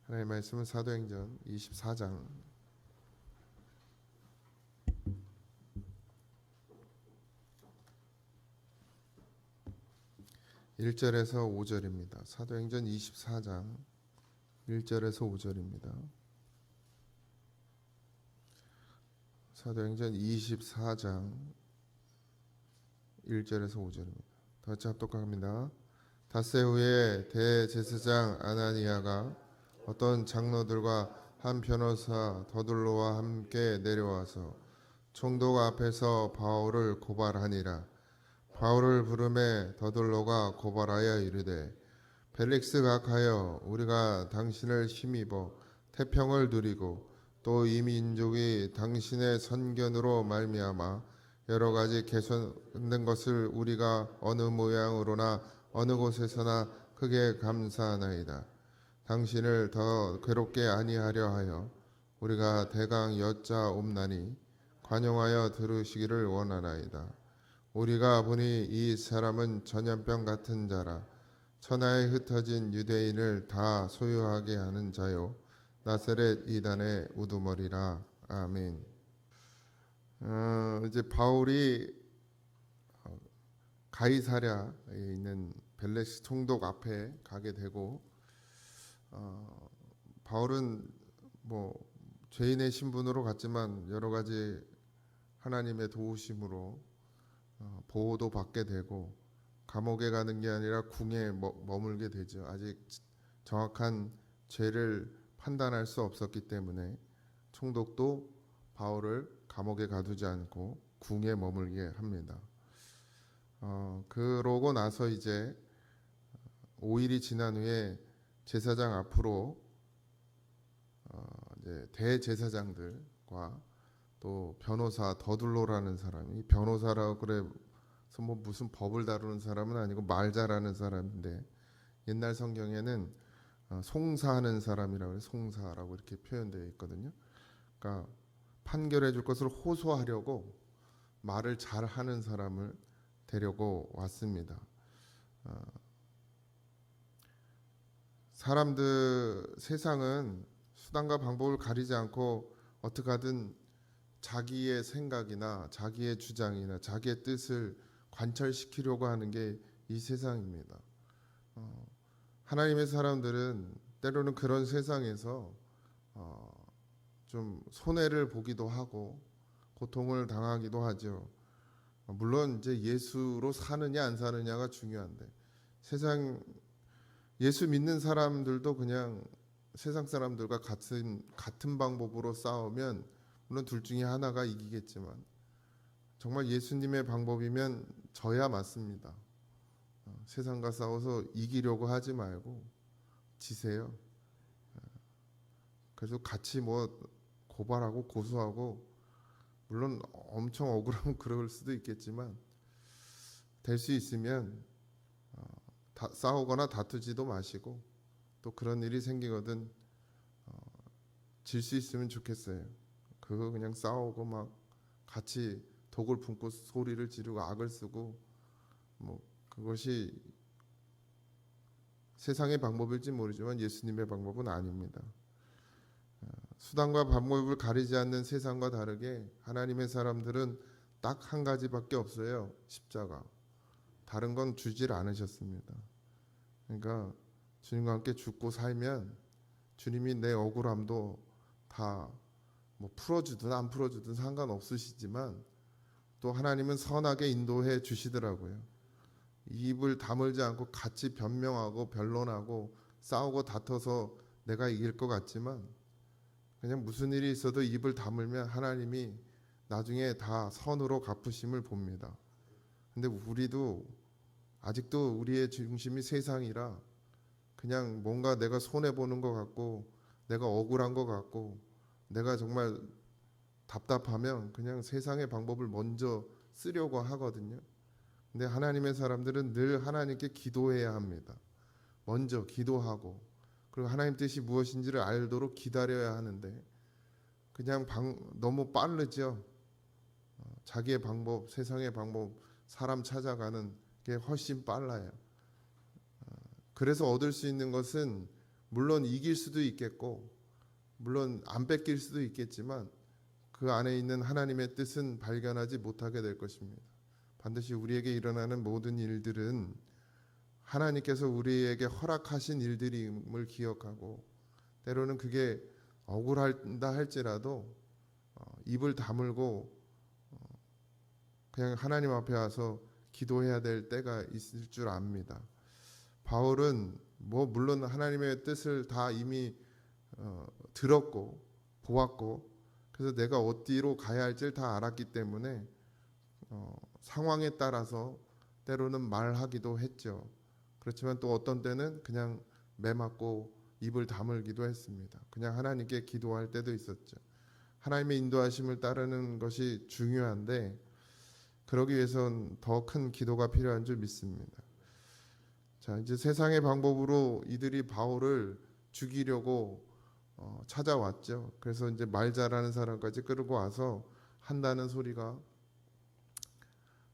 하나님의 말씀은 사도행전 24장 1절에서 5절입니다. 사도행전 24장 1절에서 5절입니다. 사도행전 24장 1절에서 5절입니다. 다 같이 합독합니다. 닷새 후에 대제사장 아나니아가 어떤 장로들과 한 변호사 더둘로와 함께 내려와서 총독 앞에서 바울을 고발하니라. 바울을 부르매 더둘로가 고발하여 이르되, 벨릭스 각하여, 우리가 당신을 힘입어 태평을 누리고 또 이 민족이 당신의 선견으로 말미암아 여러 가지 개선된 것을 우리가 어느 모양으로나 어느 곳에서나 크게 감사하나이다. 당신을 더 괴롭게 아니하려 하여 우리가 대강 여짜옵나니 관용하여 들으시기를 원하나이다. 우리가 보니 이 사람은 전염병 같은 자라. 천하에 흩어진 유대인을 다 소유하게 하는 자요, 나사렛 이단의 우두머리라. 아멘. 이제 바울이 가이사랴에 있는 벨렉스 총독 앞에 가게 되고, 바울은 죄인의 신분으로 갔지만 여러 가지 하나님의 도우심으로 보호도 받게 되고, 감옥에 가는 게 아니라 궁에 머물게 되죠. 아직 정확한 죄를 판단할 수 없었기 때문에 총독도 바울을 감옥에 가두지 않고 궁에 머물게 합니다. 그러고 나서 이제 5일이 지난 후에 제사장 앞으로 이제 대제사장들과 또 변호사 더둘로라는 사람이, 변호사라고 그래서 무슨 법을 다루는 사람은 아니고 말 잘하는 사람인데, 옛날 성경에는 송사하는 사람이라고 해서 송사라고 이렇게 표현되어 있거든요. 그러니까 판결해 줄 것을 호소하려고 말을 잘하는 사람을 데려고 왔습니다. 세상은 수단과 방법을 가리지 않고 어떻게 하든 자기의 생각이나 자기의 주장이나 자기의 뜻을 관철시키려고 하는 게 이 세상입니다. 하나님의 사람들은 때로는 그런 세상에서 좀 손해를 보기도 하고 고통을 당하기도 하죠. 물론 이제 예수로 사느냐 안 사느냐가 중요한데, 예수 믿는 사람들도 그냥 세상 사람들과 같은 방법으로 싸우면 물론 둘 중에 하나가 이기겠지만, 정말 예수님의 방법이면 져야 맞습니다. 세상과 싸워서 이기려고 하지 말고 지세요. 그래서 같이 고발하고 고소하고, 물론 엄청 억울하면 그럴 수도 있겠지만 될 수 있으면 싸우거나 다투지도 마시고, 또 그런 일이 생기거든 질 수 있으면 좋겠어요. 그거 그냥 싸우고 막 같이 독을 품고 소리를 지르고 악을 쓰고 그것이 세상의 방법일지 모르지만 예수님의 방법은 아닙니다. 수단과 방법을 가리지 않는 세상과 다르게 하나님의 사람들은 딱 한 가지밖에 없어요. 십자가. 다른 건 주질 않으셨습니다. 그러니까 주님과 함께 죽고 살면 주님이 내 억울함도 다 풀어주든 안 풀어주든 상관없으시지만, 또 하나님은 선하게 인도해 주시더라고요. 입을 다물지 않고 같이 변명하고 변론하고 싸우고 다퉈서 내가 이길 것 같지만, 그냥 무슨 일이 있어도 입을 다물면 하나님이 나중에 다 선으로 갚으심을 봅니다. 근데 우리도 아직도 우리의 중심이 세상이라 그냥 뭔가 내가 손해보는 것 같고 내가 억울한 것 같고 내가 정말 답답하면 그냥 세상의 방법을 먼저 쓰려고 하거든요. 근데 하나님의 사람들은 늘 하나님께 기도해야 합니다. 먼저 기도하고, 그리고 하나님 뜻이 무엇인지를 알도록 기다려야 하는데, 그냥 너무 빠르죠. 자기의 방법, 세상의 방법, 사람 찾아가는 게 훨씬 빨라요. 그래서 얻을 수 있는 것은 물론 이길 수도 있겠고 물론 안 뺏길 수도 있겠지만 그 안에 있는 하나님의 뜻은 발견하지 못하게 될 것입니다. 반드시 우리에게 일어나는 모든 일들은 하나님께서 우리에게 허락하신 일들임을 기억하고 때로는 그게 억울하다 할지라도 입을 다물고 그냥 하나님 앞에 와서 기도해야 될 때가 있을 줄 압니다. 바울은 뭐 물론 하나님의 뜻을 다 이미 들었고 보았고 그래서 내가 어디로 가야 할지를 다 알았기 때문에 상황에 따라서 때로는 말하기도 했죠. 그렇지만 또 어떤 때는 그냥 매맞고 입을 다물기도 했습니다. 그냥 하나님께 기도할 때도 있었죠. 하나님의 인도하심을 따르는 것이 중요한데 그러기 위해선 더 큰 기도가 필요한 줄 믿습니다. 자, 이제 세상의 방법으로 이들이 바울을 죽이려고 찾아왔죠. 그래서 이제 말 잘하는 사람까지 끌고 와서 한다는 소리가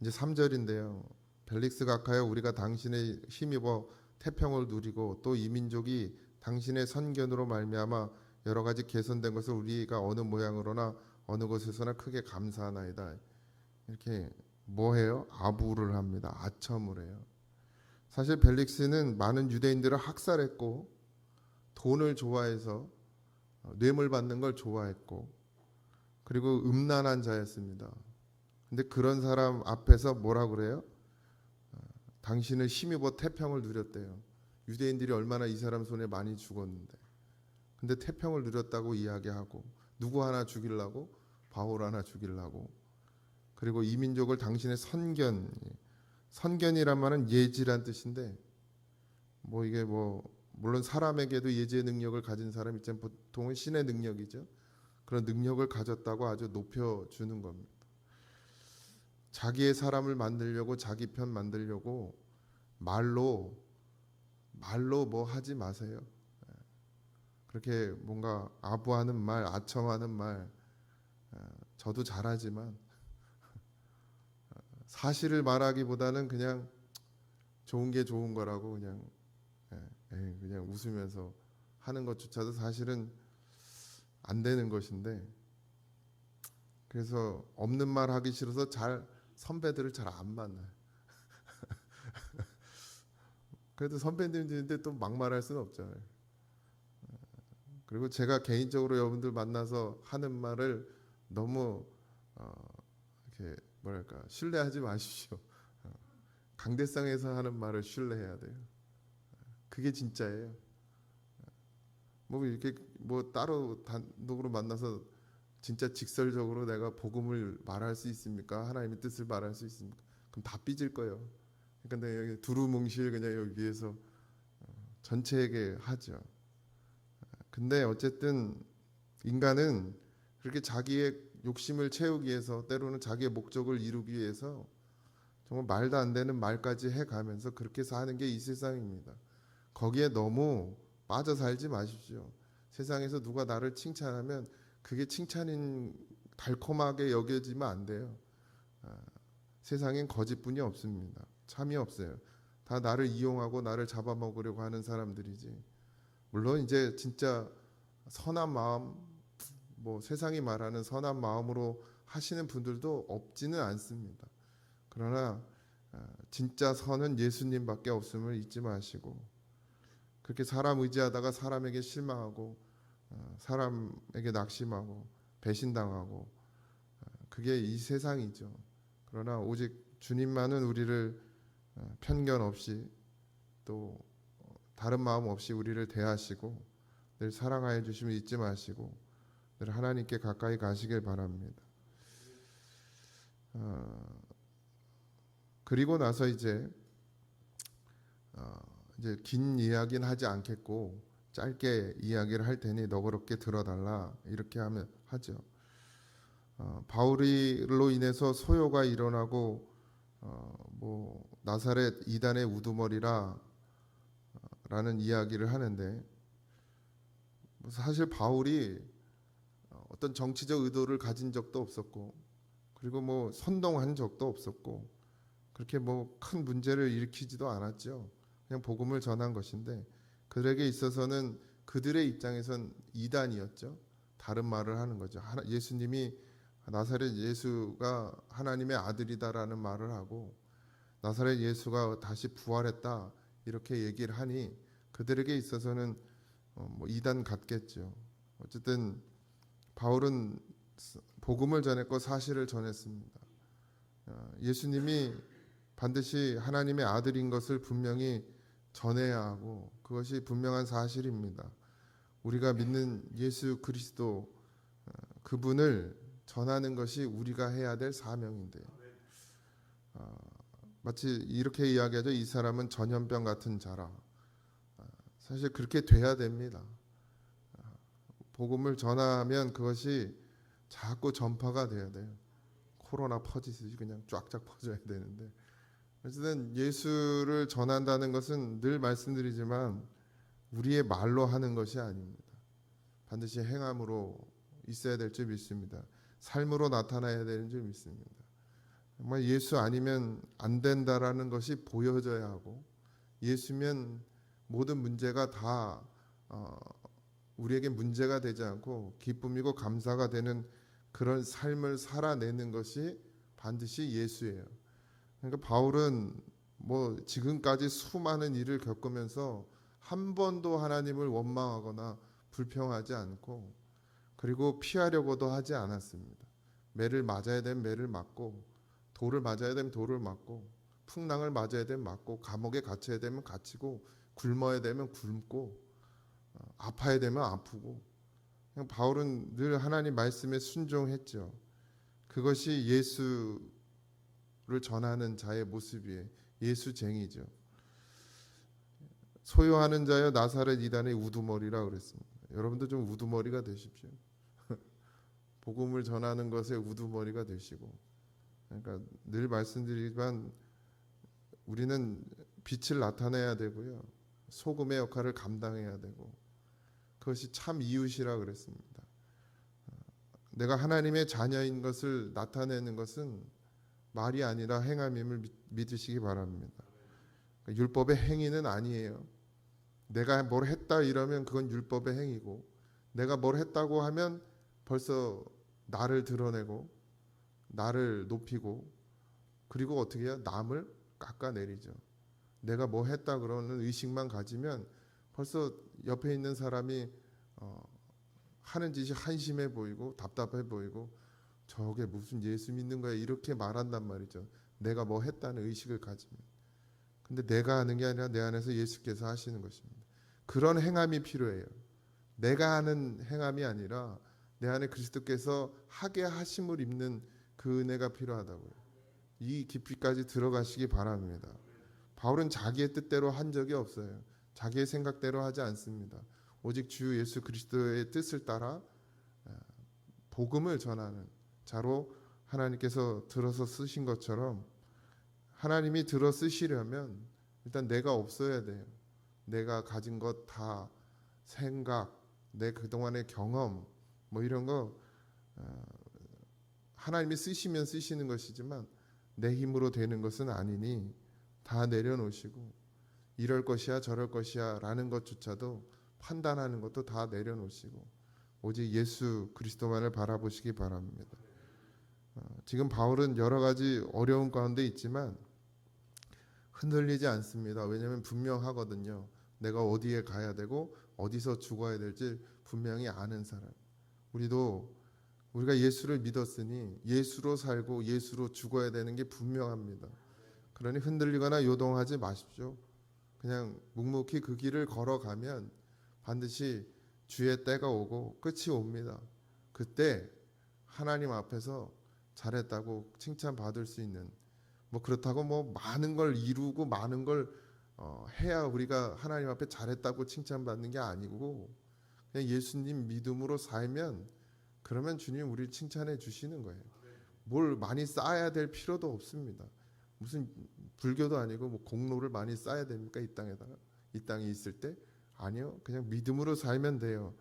이제 3절인데요. 벨릭스 각하여 우리가 당신의 힘입어 태평을 누리고 또 이 민족이 당신의 선견으로 말미암아 여러 가지 개선된 것을 우리가 어느 모양으로나 어느 곳에서나 크게 감사하나이다. 이렇게 뭐해요? 아부를 합니다. 아첨을 해요. 사실 벨릭스는 많은 유대인들을 학살했고 돈을 좋아해서 뇌물 받는 걸 좋아했고 그리고 음란한 자였습니다. 근데 그런 사람 앞에서 뭐라 그래요? 당신은 힘입어 태평을 누렸대요. 유대인들이 얼마나 이 사람 손에 많이 죽었는데 근데 태평을 누렸다고 이야기하고 누구 하나 죽이려고? 바울 하나 죽이려고. 그리고 이 민족을 당신의 선견이란 말은 예지란 뜻인데 뭐 이게 뭐 물론 사람에게도 예지의 능력을 가진 사람이 있지만 보통은 신의 능력이죠. 그런 능력을 가졌다고 아주 높여주는 겁니다. 자기의 사람을 만들려고 자기 편 만들려고 말로 뭐 하지 마세요. 그렇게 뭔가 아부하는 말, 아첨하는 말 저도 잘하지만 사실을 말하기보다는 그냥 좋은 게 좋은 거라고 그냥 웃으면서 하는 것조차도 사실은 안 되는 것인데 그래서 없는 말 하기 싫어서 선배들을 잘 안 만나요. 그래도 선배님들인데 또 막말할 수는 없잖아요. 그리고 제가 개인적으로 여러분들 만나서 하는 말을 너무 이렇게 뭐랄까 신뢰하지 마십시오. 강대상에서 하는 말을 신뢰해야 돼요. 그게 진짜예요. 뭐 이렇게 뭐 따로 단독으로 만나서 진짜 직설적으로 내가 복음을 말할 수 있습니까? 하나님의 뜻을 말할 수 있습니까? 그럼 다 삐질 거예요. 그러니까 여기 두루뭉실 그냥 여기 위에서 전체에게 하죠. 근데 어쨌든 인간은 그렇게 자기의 욕심을 채우기 위해서 때로는 자기의 목적을 이루기 위해서 정말 말도 안 되는 말까지 해가면서 그렇게 사는 게 이 세상입니다. 거기에 너무 빠져 살지 마십시오. 세상에서 누가 나를 칭찬하면 그게 칭찬인 달콤하게 여겨지면 안 돼요. 세상엔 거짓뿐이 없습니다. 참이 없어요. 다 나를 이용하고 나를 잡아먹으려고 하는 사람들이지. 물론 이제 진짜 선한 마음, 뭐 세상이 말하는 선한 마음으로 하시는 분들도 없지는 않습니다. 그러나 진짜 선은 예수님밖에 없음을 잊지 마시고 그렇게 사람 의지하다가 사람에게 실망하고 사람에게 낙심하고 배신당하고 그게 이 세상이죠. 그러나 오직 주님만은 우리를 편견 없이 또 다른 마음 없이 우리를 대하시고 늘 사랑하여 주심을 잊지 마시고 늘 하나님께 가까이 가시길 바랍니다. 그리고 나서 이제 긴 이야기는 하지 않겠고 짧게 이야기를 할 테니 너그럽게 들어달라 이렇게 하죠. 바울로 인해서 소요가 일어나고 뭐 나사렛 이단의 우두머리라 라는 이야기를 하는데 사실 바울이 어떤 정치적 의도를 가진 적도 없었고 그리고 뭐 선동한 적도 없었고 그렇게 뭐 큰 문제를 일으키지도 않았죠. 그냥 복음을 전한 것인데 그들에게 있어서는 그들의 입장에선 이단이었죠. 다른 말을 하는 거죠. 예수님이 나사렛 예수가 하나님의 아들이다라는 말을 하고 나사렛 예수가 다시 부활했다 이렇게 얘기를 하니 그들에게 있어서는 뭐 이단 같겠죠. 어쨌든 바울은 복음을 전했고 사실을 전했습니다. 예수님이 반드시 하나님의 아들인 것을 분명히 전해야 하고 그것이 분명한 사실입니다. 우리가 믿는 예수 그리스도 그분을 전하는 것이 우리가 해야 될 사명인데요. 마치 이렇게 이야기하죠. 이 사람은 전염병 같은 자라. 사실 그렇게 돼야 됩니다. 복음을 전하면 그것이 자꾸 전파가 돼야 돼요. 코로나 퍼지듯이 그냥 쫙쫙 퍼져야 되는데 어쨌든 예수를 전한다는 것은 늘 말씀드리지만 우리의 말로 하는 것이 아닙니다. 반드시 행함으로 있어야 될 줄 믿습니다. 삶으로 나타나야 되는 줄 믿습니다. 정말 예수 아니면 안 된다라는 것이 보여져야 하고 예수면 모든 문제가 다 우리에게 문제가 되지 않고 기쁨이고 감사가 되는 그런 삶을 살아내는 것이 반드시 예수예요. 그러니까 바울은 뭐 지금까지 수많은 일을 겪으면서 한 번도 하나님을 원망하거나 불평하지 않고 그리고 피하려고도 하지 않았습니다. 매를 맞아야 되면 매를 맞고 돌을 맞아야 되면 돌을 맞고 풍랑을 맞아야 되면 맞고 감옥에 갇혀야 되면 갇히고 굶어야 되면 굶고 아파야 되면 아프고 그냥 바울은 늘 하나님 말씀에 순종했죠. 그것이 예수를 전하는 자의 모습이에요. 예수쟁이죠. 소요하는 자여 나사렛 이단의 우두머리라 그랬습니다. 여러분도 좀 우두머리가 되십시오. 복음을 전하는 것에 우두머리가 되시고 그러니까 늘 말씀드리지만 우리는 빛을 나타내야 되고요. 소금의 역할을 감당해야 되고 그것이 참 이웃이라 그랬습니다. 내가 하나님의 자녀인 것을 나타내는 것은 말이 아니라 행함임을 믿으시기 바랍니다. 율법의 행위는 아니에요. 내가 뭘 했다 이러면 그건 율법의 행위고 내가 뭘 했다고 하면 벌써 나를 드러내고 나를 높이고 그리고 어떻게 해요? 남을 깎아내리죠. 내가 뭐 했다 그러는 의식만 가지면 벌써 옆에 있는 사람이 하는 짓이 한심해 보이고 답답해 보이고 저게 무슨 예수 믿는 거야 이렇게 말한단 말이죠. 내가 뭐 했다는 의식을 가지면. 근데 내가 하는 게 아니라 내 안에서 예수께서 하시는 것입니다. 그런 행함이 필요해요. 내가 하는 행함이 아니라 내 안에 그리스도께서 하게 하심을 입는 그 은혜가 필요하다고요. 이 깊이까지 들어가시기 바랍니다. 바울은 자기의 뜻대로 한 적이 없어요. 자기의 생각대로 하지 않습니다. 오직 주 예수 그리스도의 뜻을 따라 복음을 전하는 자로 하나님께서 들어서 쓰신 것처럼 하나님이 들어 쓰시려면 일단 내가 없어야 돼요. 내가 가진 것 다 생각, 내 그동안의 경험 뭐 이런 거 하나님이 쓰시면 쓰시는 것이지만 내 힘으로 되는 것은 아니니 다 내려놓으시고 이럴 것이야 저럴 것이야 라는 것조차도 판단하는 것도 다 내려놓으시고 오직 예수 그리스도만을 바라보시기 바랍니다. 지금 바울은 여러 가지 어려운 가운데 있지만 흔들리지 않습니다. 왜냐하면 분명하거든요. 내가 어디에 가야 되고 어디서 죽어야 될지 분명히 아는 사람. 우리가 예수를 믿었으니 예수로 살고 예수로 죽어야 되는 게 분명합니다. 그러니 흔들리거나 요동하지 마십시오. 그냥 묵묵히 그 길을 걸어가면 반드시 주의 때가 오고 끝이 옵니다. 그때 하나님 앞에서 잘했다고 칭찬받을 수 있는 뭐 그렇다고 뭐 많은 걸 이루고 많은 걸 해야 우리가 하나님 앞에 잘했다고 칭찬받는 게 아니고 그냥 예수님 믿음으로 살면 그러면 주님 우리를 칭찬해 주시는 거예요. 뭘 많이 쌓아야 될 필요도 없습니다. 무슨 불교도 아니고 뭐 공로를 많이 쌓아야 됩니까? 이 땅에 있을 때? 아니요. 그냥 믿음으로 살면 돼요.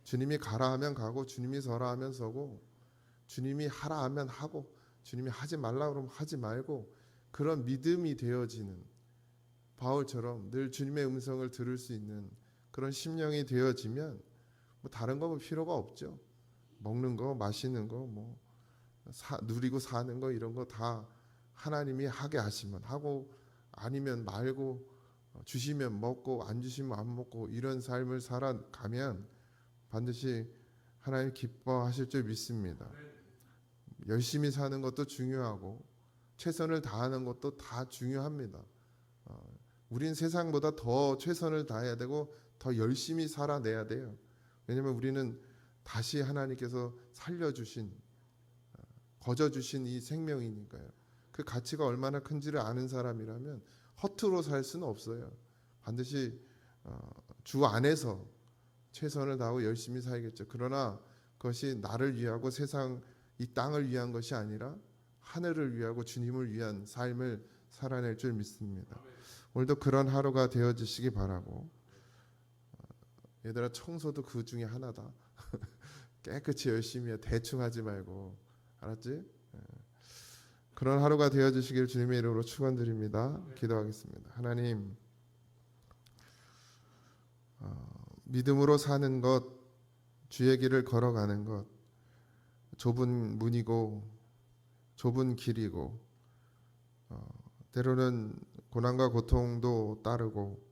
주님이 가라 하면 가고 주님이 서라 하면 서고 주님이 하라 하면 하고 주님이 하지 말라 그러면 하지 말고 그런 믿음이 되어지는 바울처럼 늘 주님의 음성을 들을 수 있는 그런 심령이 되어지면 뭐 다른 거 뭐 필요가 없죠. 먹는 거, 마시는 거, 뭐 누리고 사는 거 이런 거 다 하나님이 하게 하시면 하고 아니면 말고 주시면 먹고 안 주시면 안 먹고 이런 삶을 살아가면 반드시 하나님 기뻐하실 줄 믿습니다. 열심히 사는 것도 중요하고 최선을 다하는 것도 다 중요합니다. 우린 세상보다 더 최선을 다해야 되고 더 열심히 살아내야 돼요. 왜냐하면 우리는 다시 하나님께서 살려주신 거저주신 이 생명이니까요. 그 가치가 얼마나 큰지를 아는 사람이라면 허투루 살 수는 없어요. 반드시 주 안에서 최선을 다하고 열심히 살겠죠. 그러나 그것이 나를 위하고 세상 이 땅을 위한 것이 아니라 하늘을 위하고 주님을 위한 삶을 살아낼 줄 믿습니다. 오늘도 그런 하루가 되어지시기 바라고. 얘들아, 청소도 그 중에 하나다. 깨끗이 열심히 해. 대충 하지 말고. 알았지? 그런 하루가 되어지시길 주님의 이름으로 축원드립니다. 기도하겠습니다. 하나님, 믿음으로 사는 것, 주의 길을 걸어가는 것, 좁은 문이고 좁은 길이고 때로는 고난과 고통도 따르고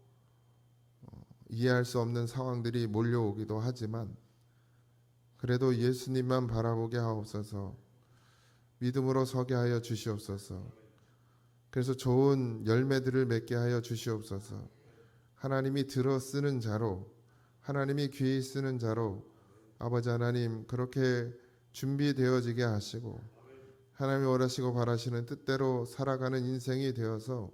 이해할 수 없는 상황들이 몰려오기도 하지만 그래도 예수님만 바라보게 하옵소서. 믿음으로 서게 하여 주시옵소서. 그래서 좋은 열매들을 맺게 하여 주시옵소서. 하나님이 들어 쓰는 자로, 하나님이 귀히 쓰는 자로 아버지 하나님 그렇게 준비되어지게 하시고 하나님이 원하시고 바라시는 뜻대로 살아가는 인생이 되어서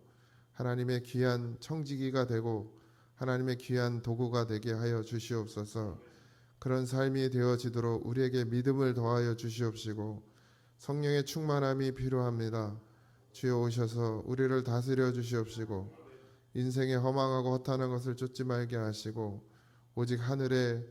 하나님의 귀한 청지기가 되고 하나님의 귀한 도구가 되게 하여 주시옵소서. 그런 삶이 되어지도록 우리에게 믿음을 더하여 주시옵시고 성령의 충만함이 필요합니다. 주여 오셔서 우리를 다스려 주시옵시고 인생의 허망하고 허탄한 것을 쫓지 말게 하시고 오직 하늘의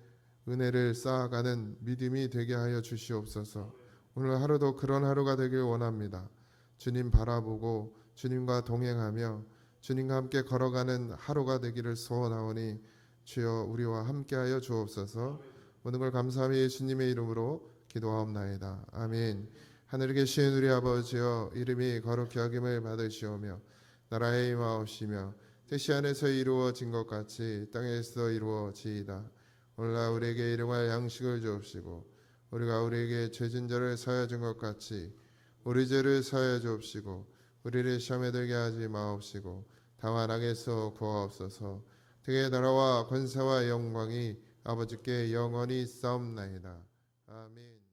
은혜를 쌓아가는 믿음이 되게 하여 주시옵소서. 오늘 하루도 그런 하루가 되길 원합니다. 주님 바라보고 주님과 동행하며 주님과 함께 걸어가는 하루가 되기를 소원하오니 주여 우리와 함께하여 주옵소서. 모든 걸 감사하며 예수님의 이름으로 기도하옵나이다. 아멘. 하늘에 계신 우리 아버지여, 이름이 거룩히 여김을 받으시오며 나라의 임하옵시며 뜻이 하늘에서 이루어진 것 같이 땅에서 이루어지이다. 오늘날 우리에게 일용할 양식을 주옵시고 우리가 우리에게 죄진 자를 사하여 준 것 같이 우리 죄를 사하여 주옵시고 우리를 시험에 들게 하지 마옵시고 다만 악에서 구하옵소서. 그의 나라와 권세와 영광이 아버지께 영원히 있사옵나이다. 아멘.